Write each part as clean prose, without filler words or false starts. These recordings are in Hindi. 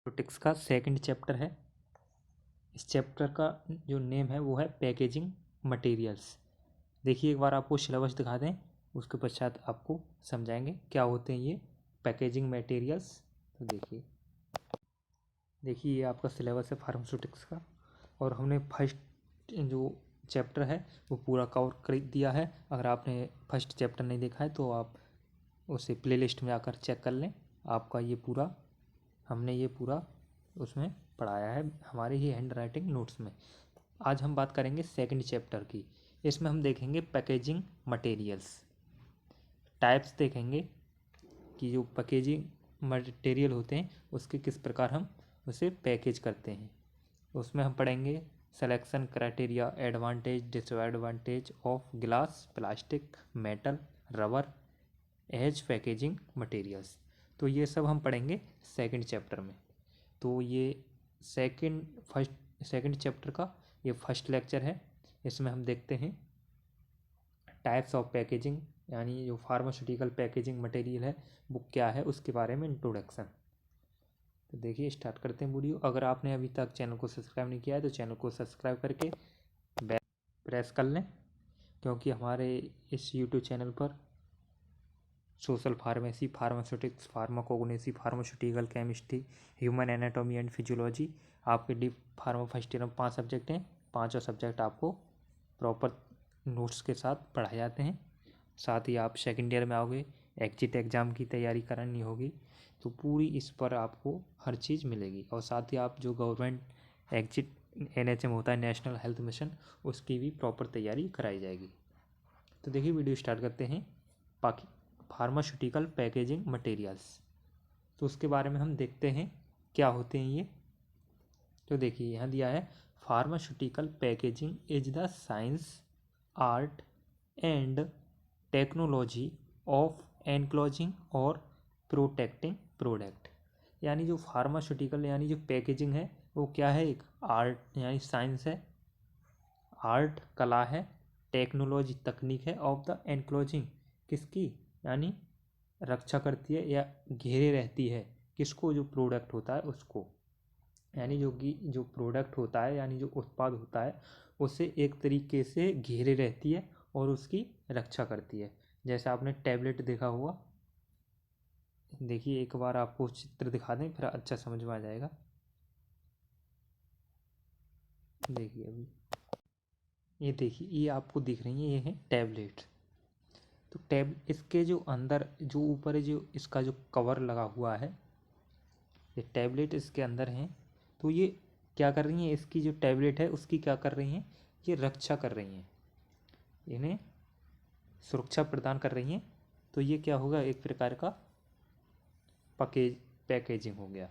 रोबोटिक्स का सेकंड चैप्टर है। इस चैप्टर का जो नेम है वो है पैकेजिंग मटेरियल्स। देखिए एक बार आपको सिलेबस दिखा दें, उसके पश्चात आपको समझाएंगे क्या होते हैं ये पैकेजिंग मटेरियल्स। तो देखिए ये आपका सिलेबस है फार्मास्यूटिक्स का, और हमने फर्स्ट जो चैप्टर है वो पूरा कवर कर दिया है। अगर आपने फर्स्ट चैप्टर नहीं देखा है तो आप उसे प्लेलिस्ट में आकर चेक कर लें। आपका ये पूरा हमने ये पूरा उसमें पढ़ाया है हमारे ही हैंड राइटिंग नोट्स में। आज हम बात करेंगे सेकंड चैप्टर की। इसमें हम देखेंगे पैकेजिंग मटेरियल्स, टाइप्स देखेंगे कि जो पैकेजिंग मटेरियल होते हैं उसके किस प्रकार हम उसे पैकेज करते हैं। उसमें हम पढ़ेंगे selection criteria, advantage disadvantage of glass, plastic, metal, rubber as packaging materials. तो ये सब हम पढ़ेंगे सेकंड चैप्टर में। तो ये सेकंड चैप्टर का ये फर्स्ट लेक्चर है। इसमें हम देखते हैं टाइप्स ऑफ पैकेजिंग, यानी जो फार्मास्यूटिकल पैकेजिंग मटेरियल है वो क्या है, उसके बारे में इंट्रोडक्शन। तो देखिए स्टार्ट करते हैं वीडियो। अगर आपने अभी तक चैनल को सब्सक्राइब नहीं किया है तो चैनल को सब्सक्राइब करके बेल प्रेस कर लें, क्योंकि हमारे इस यूट्यूब चैनल पर social pharmacy, pharmaceutics, pharmacognosy, pharmaceutical chemistry, human anatomy and physiology, आपके डीप फार्मा फर्स्ट ईयर में 5 सब्जेक्ट हैं। पाँचों सब्जेक्ट आपको प्रॉपर नोट्स के साथ पढ़ाए जाते हैं। साथ ही आप सेकेंड ईयर में आओगे, एग्जिट एग्ज़ाम की तैयारी करनी होगी, तो पूरी इस पर आपको हर चीज़ मिलेगी। और साथ ही आप जो गवर्नमेंट एग्जिट NHM होता है, नेशनल हेल्थ मिशन, उसकी भी प्रॉपर तैयारी कराई जाएगी। तो देखिए वीडियो स्टार्ट करते हैं। बाकी फार्मास्यूटिकल पैकेजिंग मटेरियल्स, तो उसके बारे में हम देखते हैं क्या होते हैं ये। तो देखिए यहाँ दिया है pharmaceutical packaging is the science, art and technology of enclosing और प्रोटेक्टिंग प्रोडक्ट। यानी जो फार्मास्यूटिकल यानी जो पैकेजिंग है वो क्या है, एक आर्ट यानी साइंस है, आर्ट कला है, टेक्नोलॉजी तकनीक है, ऑफ द एनक्लोजिंग किसकी यानी रक्षा करती है या घेरे रहती है किसको, जो प्रोडक्ट होता है उसको। यानी जो प्रोडक्ट होता है यानी जो उत्पाद होता है उसे एक तरीके से घेरे रहती है और उसकी रक्षा करती है। जैसे आपने टैबलेट देखा हुआ, देखिए एक बार आपको चित्र दिखा दें फिर अच्छा समझ में आ जाएगा। देखिए अभी ये देखिए ये आपको दिख रही है, ये है टैबलेट। तो इसके जो अंदर जो ऊपर जो इसका जो कवर लगा हुआ है, ये टैबलेट इसके अंदर हैं। तो ये क्या कर रही हैं, इसकी जो टैबलेट है उसकी क्या कर रही हैं, ये रक्षा कर रही हैं, इन्हें सुरक्षा प्रदान कर रही हैं। तो ये क्या होगा, एक प्रकार का पैकेजिंग हो गया,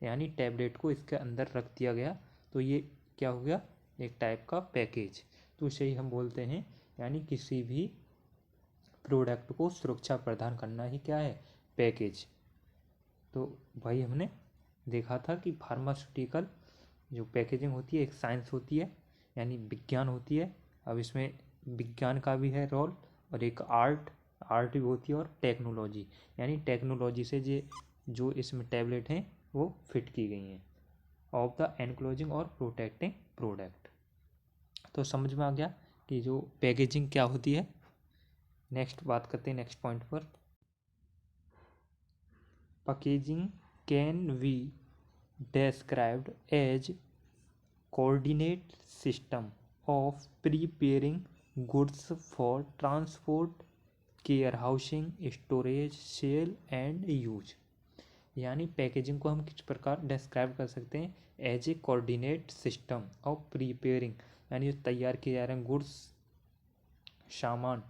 यानी टैबलेट को इसके अंदर रख दिया गया तो ये क्या हो गया, एक टाइप का पैकेज। तो इसे ही हम बोलते हैं, यानी किसी भी प्रोडक्ट को सुरक्षा प्रदान करना ही क्या है, पैकेज। तो भाई हमने देखा था कि फार्मास्यूटिकल जो पैकेजिंग होती है एक साइंस होती है यानी विज्ञान होती है। अब इसमें विज्ञान का भी है रोल, और एक आर्ट भी होती है, और टेक्नोलॉजी यानी टेक्नोलॉजी से जो इसमें टैबलेट हैं वो फिट की गई हैं, ऑफ द एनक्लोजिंग और प्रोटेक्टिंग प्रोडक्ट। तो समझ में आ गया कि जो पैकेजिंग क्या होती है। नेक्स्ट बात करते हैं नेक्स्ट पॉइंट पर। Packaging can be described as coordinate system of preparing goods for transport, warehousing, storage, sale and use। यानी पैकेजिंग को हम किस प्रकार डिस्क्राइब कर सकते हैं, as a coordinate system of preparing, यानी जो तैयार किए जा रहे हैं गुड्स, सामान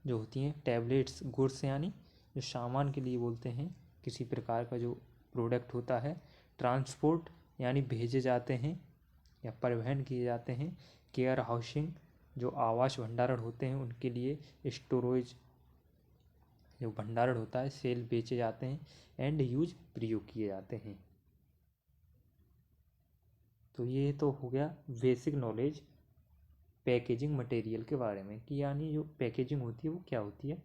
जो होती हैं, टैबलेट्स गुड्स यानी जो सामान के लिए बोलते हैं, किसी प्रकार का जो प्रोडक्ट होता है। ट्रांसपोर्ट यानी भेजे जाते हैं या परिवहन किए जाते हैं। केयर हाउसिंग जो आवास भंडारण होते हैं उनके लिए। स्टोरेज जो भंडारण होता है, सेल बेचे जाते हैं। एंड यूज प्रयोग किए जाते हैं। तो ये तो हो गया बेसिक नॉलेज पैकेजिंग मटेरियल के बारे में, कि यानी जो पैकेजिंग होती है वो क्या होती है।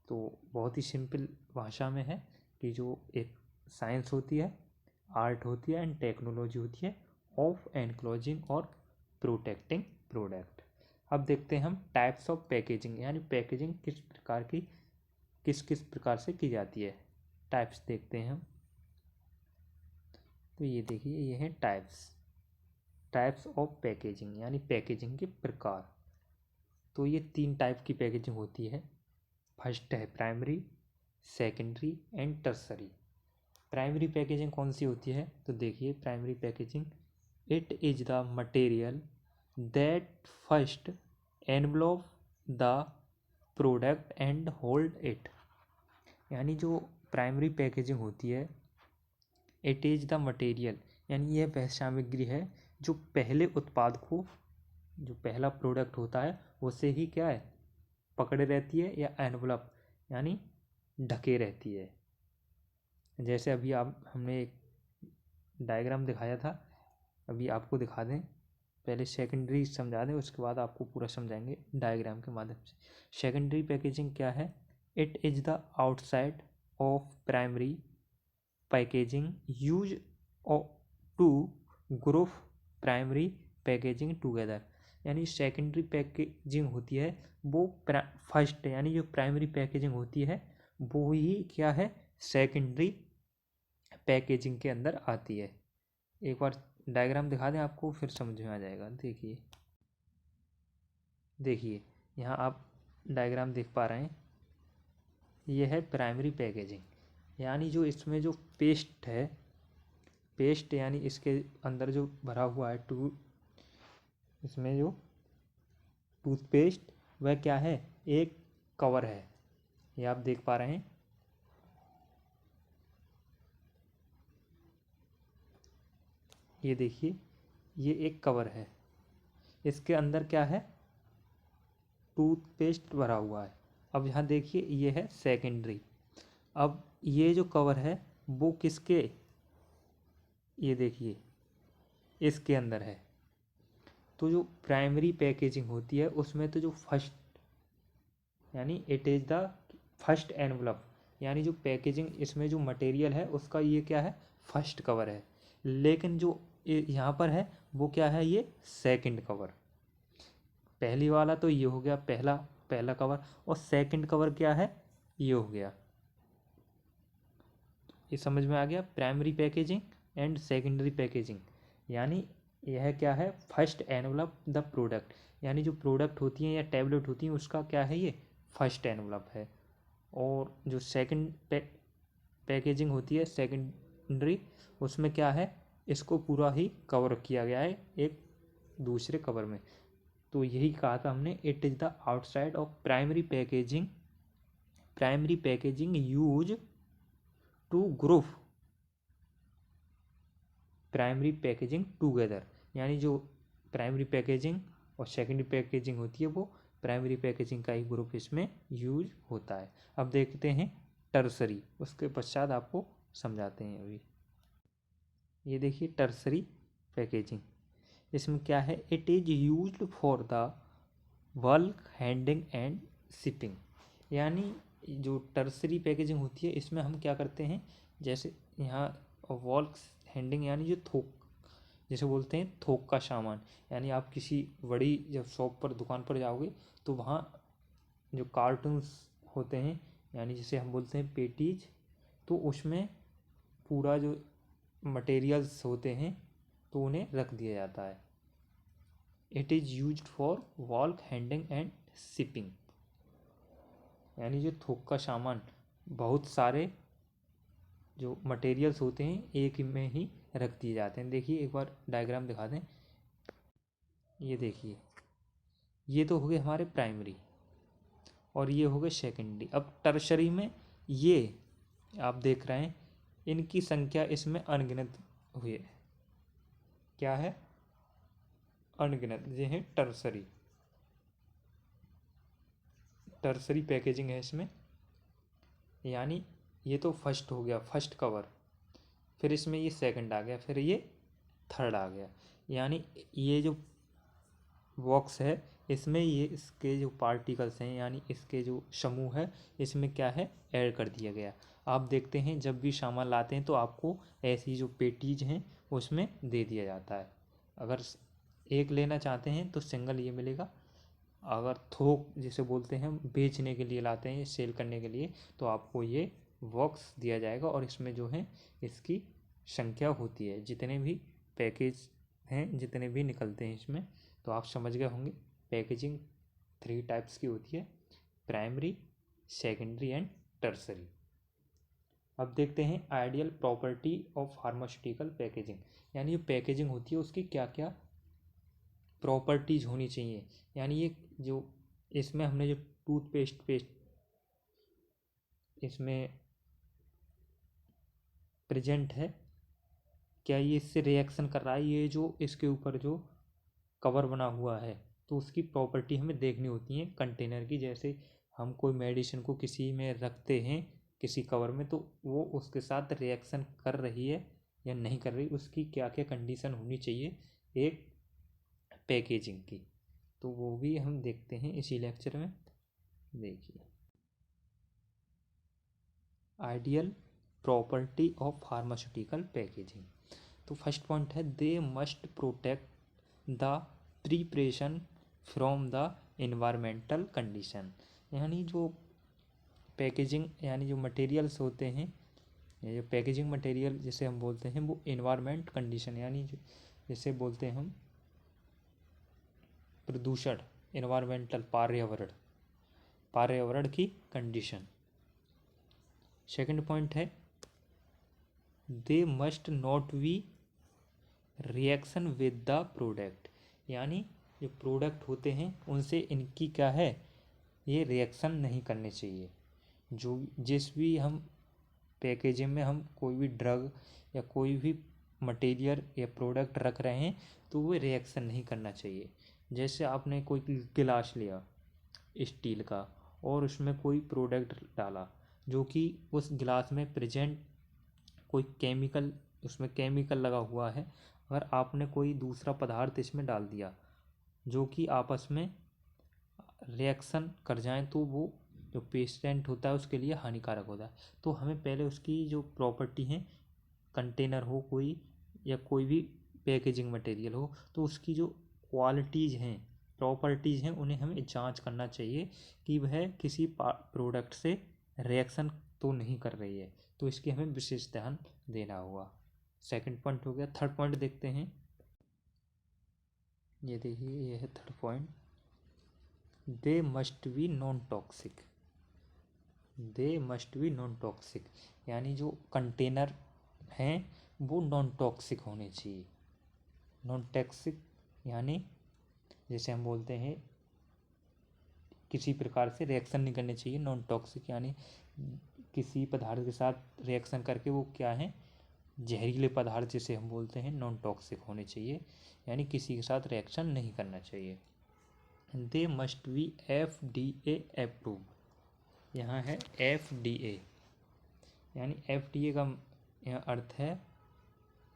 तो बहुत ही सिंपल भाषा में है कि जो एक साइंस होती है, आर्ट होती है एंड टेक्नोलॉजी होती है ऑफ एनक्लोजिंग और प्रोटेक्टिंग प्रोडक्ट। अब देखते हैं हम टाइप्स ऑफ पैकेजिंग, यानी पैकेजिंग किस किस प्रकार से की जाती है। टाइप्स देखते हैं हम, तो ये देखिए ये हैं टाइप्स ऑफ पैकेजिंग, यानी पैकेजिंग के प्रकार। तो ये 3 टाइप की पैकेजिंग होती है। फर्स्ट है primary, secondary and tertiary. Primary packaging कौन सी होती है, तो देखिए primary packaging, it is the material that first envelope the product and hold it. यानी जो प्राइमरी पैकेजिंग होती है, इट इज द मटेरियल, यानी यह वह सामग्री है जो पहले उत्पाद को, जो पहला प्रोडक्ट होता है उसे ही क्या है, पकड़े रहती है, या एनवलप यानी ढके रहती है। जैसे अभी हमने एक डायग्राम दिखाया था, अभी आपको दिखा दें, पहले सेकेंडरी समझा दें उसके बाद आपको पूरा समझाएंगे डायग्राम के माध्यम से। सेकेंडरी पैकेजिंग क्या है, it is the outside of primary packaging use to group primary packaging together. यानी सेकेंडरी पैकेजिंग होती है वो फर्स्ट, यानी जो प्राइमरी पैकेजिंग होती है वो ही क्या है, सेकेंडरी पैकेजिंग के अंदर आती है। एक बार डायग्राम दिखा दें आपको, फिर समझ में आ जाएगा। देखिए यहाँ आप डायग्राम देख पा रहे हैं, ये है प्राइमरी पैकेजिंग, यानी जो इसमें जो पेस्ट है, पेस्ट यानी इसके अंदर जो भरा हुआ है इसमें जो टूथपेस्ट, वह क्या है, एक कवर है, ये आप देख पा रहे हैं। ये देखिए ये एक कवर है, इसके अंदर क्या है, टूथपेस्ट भरा हुआ है। अब यहाँ देखिए ये है सेकेंडरी। अब ये जो कवर है वो किसके, ये देखिए इसके अंदर है। तो जो प्राइमरी पैकेजिंग होती है उसमें तो जो फर्स्ट, यानी it is the first envelope, यानी जो पैकेजिंग इसमें जो मटेरियल है उसका ये क्या है, फर्स्ट कवर है। लेकिन जो यहाँ पर है वो क्या है, ये सेकंड कवर। पहली वाला तो ये हो गया पहला कवर, और सेकंड कवर क्या है, ये हो गया। ये समझ में आ गया, primary packaging and secondary packaging. यानी यह क्या है, फर्स्ट एनवलप द प्रोडक्ट, यानी जो प्रोडक्ट होती हैं या टैबलेट होती हैं उसका क्या है, ये फर्स्ट एनवलप है। और जो सेकंड पैकेजिंग होती है सेकेंडरी, उसमें क्या है, इसको पूरा ही कवर किया गया है एक दूसरे कवर में। तो यही कहा था हमने, it is the outside of primary packaging use to group primary packaging together. यानी जो प्राइमरी पैकेजिंग और सेकेंडरी पैकेजिंग होती है वो प्राइमरी पैकेजिंग का ही ग्रुप इसमें यूज होता है। अब देखते हैं टर्सरी, उसके पश्चात आपको समझाते हैं। अभी ये देखिए टर्सरी पैकेजिंग, इसमें क्या है, it is used for the bulk handling and shipping. यानी जो टर्सरी पैकेजिंग होती है इसमें हम क्या करते हैं, जैसे यहाँ वॉल्क हैंडिंग यानी जो थोक, जैसे बोलते हैं थोक का सामान, यानी आप किसी बड़ी जब शॉप पर दुकान पर जाओगे तो वहाँ जो कार्टून्स होते हैं, यानी जैसे हम बोलते हैं पेटीज, तो उसमें पूरा जो मटेरियल्स होते हैं तो उन्हें रख दिया जाता है। It is used for walk handing and shipping, यानी जो थोक का सामान, बहुत सारे जो मटेरियल्स होते हैं एक में ही रख दिए जाते हैं। देखिए एक बार डायग्राम दिखा दें, ये देखिए ये तो हो गए हमारे प्राइमरी और ये हो गए सेकेंडरी। अब टर्शरी में ये आप देख रहे हैं इनकी संख्या इसमें अनगिनत हुई है, क्या है, अनगिनत। ये है टर्सरी पैकेजिंग है इसमें। यानी ये तो फर्स्ट हो गया, फर्स्ट कवर, फिर इसमें ये सेकंड आ गया, फिर ये थर्ड आ गया। यानी ये जो बॉक्स है इसमें ये इसके जो पार्टिकल्स हैं यानी इसके जो समूह है इसमें क्या है ऐड कर दिया गया। आप देखते हैं जब भी सामान लाते हैं तो आपको ऐसी जो पेटीज हैं उसमें दे दिया जाता है। अगर एक लेना चाहते हैं तो सिंगल ये मिलेगा, अगर थोक जिसे बोलते हैं बेचने के लिए लाते हैं सेल करने के लिए तो आपको ये बॉक्स दिया जाएगा और इसमें जो है इसकी संख्या होती है, जितने भी पैकेज हैं जितने भी निकलते हैं इसमें। तो आप समझ गए होंगे पैकेजिंग 3 टाइप्स की होती है, प्राइमरी, सेकेंडरी एंड टर्सरी। अब देखते हैं ideal property of pharmaceutical packaging, यानी जो पैकेजिंग होती है उसकी क्या क्या प्रॉपर्टीज होनी चाहिए। यानी ये जो इसमें हमने जो टूथपेस्ट पेस्ट इसमें प्रेजेंट है, क्या ये इससे रिएक्शन कर रहा है, ये जो इसके ऊपर जो कवर बना हुआ है तो उसकी प्रॉपर्टी हमें देखनी होती है कंटेनर की। जैसे हम कोई मेडिसिन को किसी में रखते हैं किसी कवर में तो वो उसके साथ रिएक्शन कर रही है या नहीं कर रही, उसकी क्या क्या कंडीशन होनी चाहिए एक पैकेजिंग की, तो वो भी हम देखते हैं इसी लेक्चर में। देखिए ideal property of pharmaceutical packaging. तो फर्स्ट पॉइंट है they must protect the preparation from the environmental condition. यानी जो पैकेजिंग यानी जो मटेरियल्स होते हैं, ये जो पैकेजिंग मटेरियल जिसे हम बोलते हैं वो इन्वायरमेंट कंडीशन यानी जिसे बोलते हैं हम प्रदूषण, इन्वायरमेंटल पर्यावरण की कंडीशन। सेकंड पॉइंट है they must not be reaction with the product, यानी जो प्रोडक्ट होते हैं उनसे इनकी क्या है ये रिएक्शन नहीं करने चाहिए। जो जिस भी हम पैकेजिंग में हम कोई भी ड्रग या कोई भी मटेरियल या प्रोडक्ट रख रहे हैं तो वो रिएक्शन नहीं करना चाहिए। जैसे आपने कोई गिलास लिया स्टील का और उसमें कोई प्रोडक्ट डाला जो कि उस गिलास में प्रेजेंट कोई केमिकल, उसमें केमिकल लगा हुआ है, अगर आपने कोई दूसरा पदार्थ इसमें डाल दिया जो कि आपस में रिएक्शन कर जाएं तो वो जो पेशेंट होता है उसके लिए हानिकारक होता है। तो हमें पहले उसकी जो प्रॉपर्टी है, कंटेनर हो कोई या कोई भी पैकेजिंग मटेरियल हो, तो उसकी जो क्वालिटीज़ हैं प्रॉपर्टीज़ हैं उन्हें हमें जांच करना चाहिए कि वह किसी प्रोडक्ट से रिएक्शन तो नहीं कर रही है, तो इसकी हमें विशेष ध्यान देना होगा। सेकंड पॉइंट हो गया। थर्ड पॉइंट देखते हैं, ये देखिए ये है थर्ड पॉइंट, दे मस्ट बी नॉन टॉक्सिक। दे मस्ट बी नॉन टॉक्सिक यानी जो कंटेनर हैं वो नॉन टॉक्सिक होने चाहिए। नॉन टॉक्सिक यानी जैसे हम बोलते हैं किसी प्रकार से रिएक्शन नहीं करने चाहिए। नॉन टॉक्सिक यानी किसी पदार्थ के साथ रिएक्शन करके वो क्या है जहरीले पदार्थ जिसे हम बोलते हैं नॉन टॉक्सिक होने चाहिए, यानी किसी के साथ रिएक्शन नहीं करना चाहिए। दे मस्ट बी FDA अप्रूव। यहाँ है FDA यानी FDA का यह अर्थ है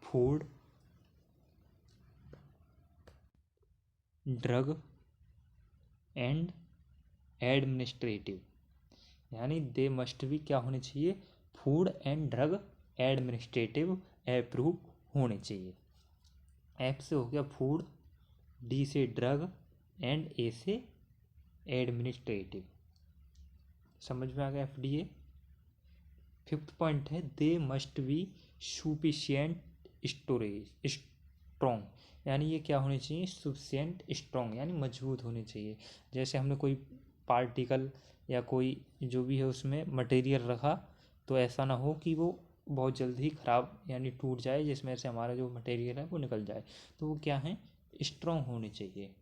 फूड ड्रग एंड एडमिनिस्ट्रेटिव, यानी दे मस्ट भी क्या होने चाहिए food and drug administrative approve होने चाहिए। एफ से हो गया फूड, डी से ड्रग एंड ए से एडमिनिस्ट्रेटिव। समझ में आ गया FDA। फिफ्थ पॉइंट है they must B sufficient storage strong, यानी ये क्या होनी चाहिए सफिशिएंट स्ट्रॉन्ग यानी मजबूत होनी चाहिए। जैसे हमने कोई पार्टिकल या कोई जो भी है उसमें मटेरियल रखा तो ऐसा ना हो कि वो बहुत जल्द ही ख़राब यानी टूट जाए जिसमें से हमारा जो मटेरियल है वो निकल जाए, तो वो क्या है स्ट्रॉन्ग होनी चाहिए।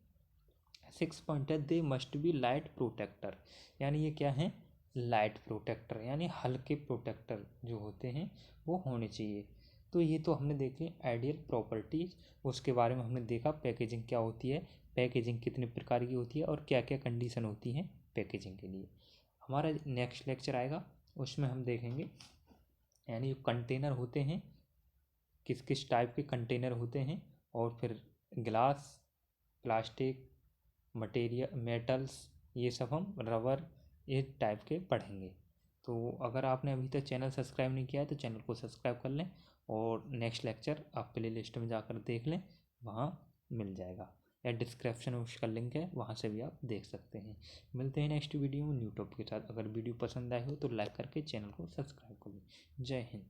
सिक्स पॉइंट है they must be light protector, यानी ये क्या है लाइट प्रोटेक्टर यानी हल्के प्रोटेक्टर जो होते हैं वो होने चाहिए। तो ये तो हमने देखे आइडियल प्रॉपर्टीज, उसके बारे में हमने देखा पैकेजिंग क्या होती है, पैकेजिंग कितने प्रकार की होती है और क्या क्या कंडीशन होती हैं पैकेजिंग के लिए। हमारा नेक्स्ट लेक्चर आएगा उसमें हम देखेंगे यानी जो कंटेनर होते हैं किस किस टाइप के कंटेनर होते हैं और फिर ग्लास, प्लास्टिक, मटेरियल, मेटल्स, ये सब हम रबर ये टाइप के पढ़ेंगे। तो अगर आपने अभी तक चैनल सब्सक्राइब नहीं किया है तो चैनल को सब्सक्राइब कर लें और नेक्स्ट लेक्चर आप प्ले लिस्ट में जाकर देख लें, वहाँ मिल जाएगा, या डिस्क्रिप्शन में उसका लिंक है, वहाँ से भी आप देख सकते हैं। मिलते हैं नेक्स्ट वीडियो में न्यू टॉपिक के साथ। अगर वीडियो पसंद आए हो तो लाइक करके चैनल को सब्सक्राइब कर लें। जय हिंद।